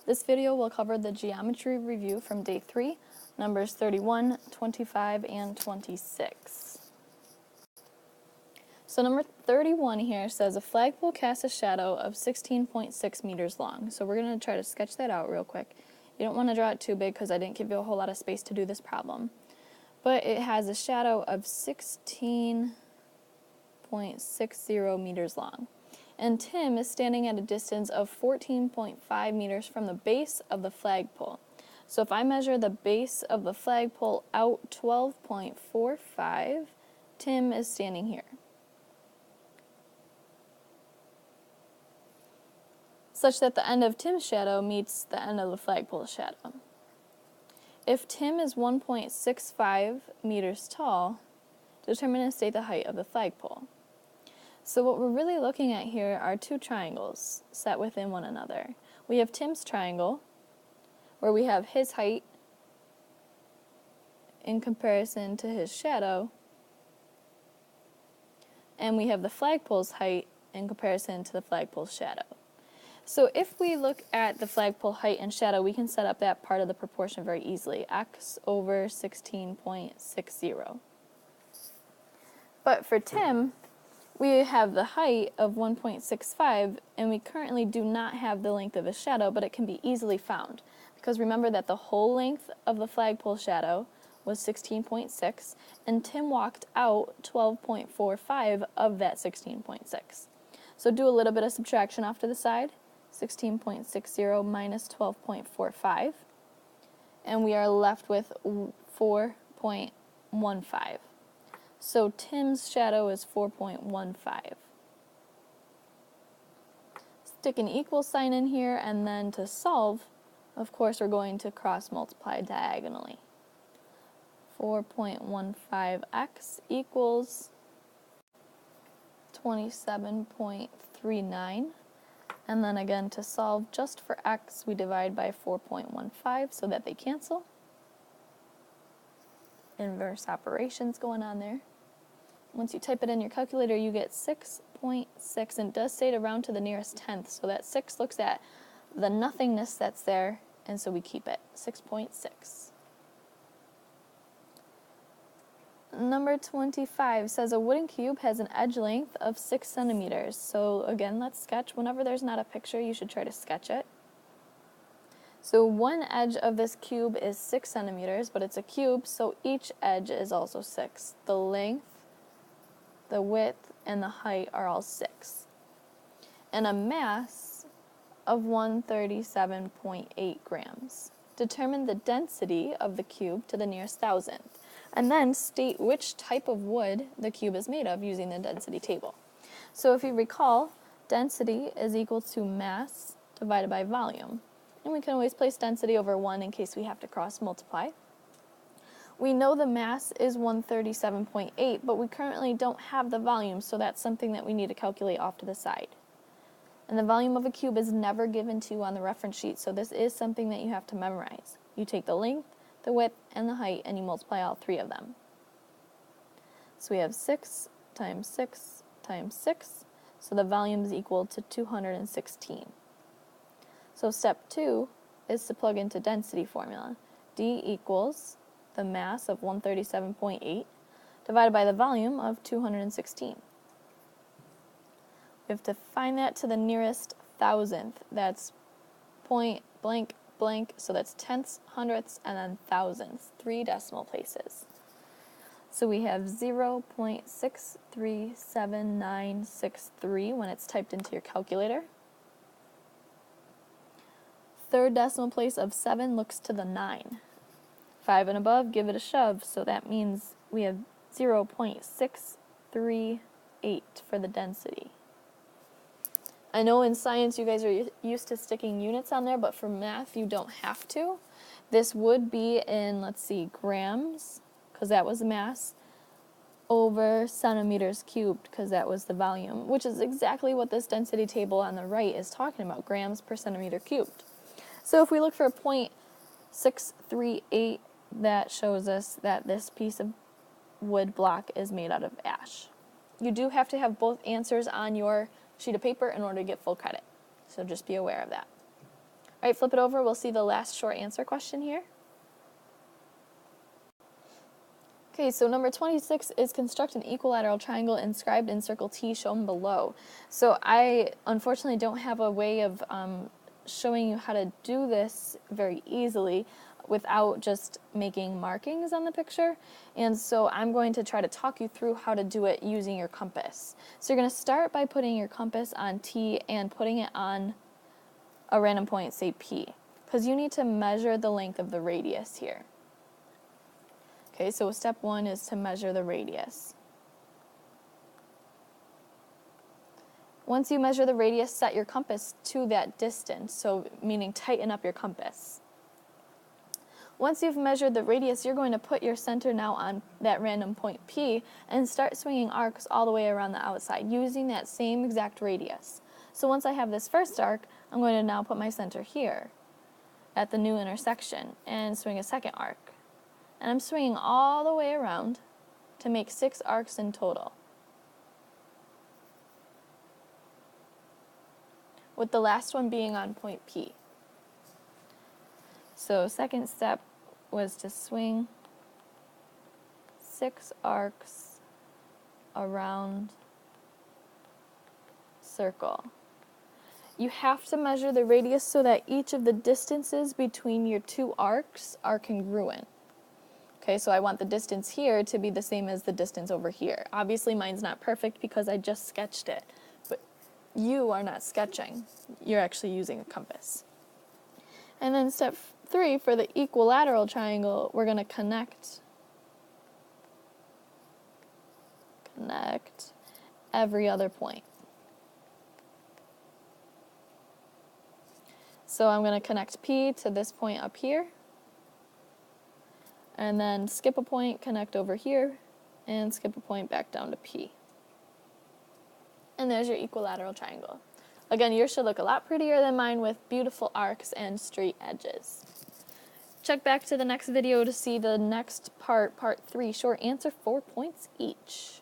This video will cover the geometry review from day 3, numbers 31, 25, and 26. So number 31 here says a flagpole casts a shadow of 16.6 meters long. So we're going to try to sketch that out real quick. You don't want to draw it too big because I didn't give you a whole lot of space to do this problem. But it has a shadow of 16.60 meters long. And Tim is standing at a distance of 14.5 meters from the base of the flagpole. So if I measure the base of the flagpole out 12.45, Tim is standing here. Such that the end of Tim's shadow meets the end of the flagpole's shadow. If Tim is 1.65 meters tall, determine and state the height of the flagpole. So what we're really looking at here are two triangles set within one another. We have Tim's triangle, where we have his height in comparison to his shadow, and we have the flagpole's height in comparison to the flagpole's shadow. So if we look at the flagpole height and shadow, we can set up that part of the proportion very easily, x over 16.60. But for Tim, we have the height of 1.65, and we currently do not have the length of his shadow, but it can be easily found. Because remember that the whole length of the flagpole shadow was 16.6, and Tim walked out 12.45 of that 16.6. So do a little bit of subtraction off to the side. 16.60 minus 12.45, and we are left with 4.15. So Tim's shadow is 4.15. Stick an equal sign in here, and then to solve, of course, we're going to cross multiply diagonally. 4.15x equals 27.39. And then again, to solve just for x, we divide by 4.15 so that they cancel. Inverse operations going on there. Once you type it in your calculator, you get 6.6, and it does say to round to the nearest tenth, so that 6 looks at the nothingness that's there, and so we keep it, 6.6. Number 25 says a wooden cube has an edge length of 6 centimeters. So again, let's sketch. Whenever there's not a picture, you should try to sketch it. So one edge of this cube is 6 centimeters, but it's a cube, so each edge is also 6. The length, the width, and the height are all 6. And a mass of 137.8 grams. Determine the density of the cube to the nearest thousandth, and then state which type of wood the cube is made of using the density table. So if you recall, density is equal to mass divided by volume. And we can always place density over 1 in case we have to cross multiply. We know the mass is 137.8, but we currently don't have the volume, so that's something that we need to calculate off to the side. And the volume of a cube is never given to you on the reference sheet, so this is something that you have to memorize. You take the length, the width, and the height, and you multiply all 3 of them. So we have 6 times 6 times 6, so the volume is equal to 216. So step 2 is to plug into density formula. D equals the mass of 137.8 divided by the volume of 216. We have to find that to the nearest thousandth. That's point blank blank, so that's tenths, hundredths, and then thousandths, 3 decimal places. So we have 0.637963 when it's typed into your calculator. Third decimal place of 7 looks to the 9. 5 and above, give it a shove, so that means we have 0.638 for the density. I know in science you guys are used to sticking units on there, but for math you don't have to. This would be in, let's see, grams, because that was the mass, over centimeters cubed, because that was the volume, which is exactly what this density table on the right is talking about, grams per centimeter cubed. So if we look for a 0.638, that shows us that this piece of wood block is made out of ash. You do have to have both answers on your sheet of paper in order to get full credit. So just be aware of that. All right, flip it over. We'll see the last short answer question here. Okay, so number 26 is construct an equilateral triangle inscribed in circle T shown below. So I unfortunately don't have a way of showing you how to do this very easily without just making markings on the picture. And so I'm going to try to talk you through how to do it using your compass. So you're going to start by putting your compass on T and putting it on a random point, say P, because you need to measure the length of the radius here. Okay, so step 1 is to measure the radius. Once you measure the radius, set your compass to that distance, so meaning tighten up your compass. Once you've measured the radius, you're going to put your center now on that random point P and start swinging arcs all the way around the outside using that same exact radius. So once I have this first arc, I'm going to now put my center here at the new intersection and swing a second arc. And I'm swinging all the way around to make 6 arcs in total, with the last one being on point P. So second step was to swing 6 arcs around circle. You have to measure the radius so that each of the distances between your 2 arcs are congruent. Okay, so I want the distance here to be the same as the distance over here. Obviously mine's not perfect because I just sketched it, but you are not sketching. You're actually using a compass. And then step 3, for the equilateral triangle, we're going to connect every other point. So I'm going to connect P to this point up here, and then skip a point, connect over here, and skip a point back down to P. And there's your equilateral triangle. Again, yours should look a lot prettier than mine with beautiful arcs and straight edges. Check back to the next video to see the next part, part 3, short answer, 4 points each.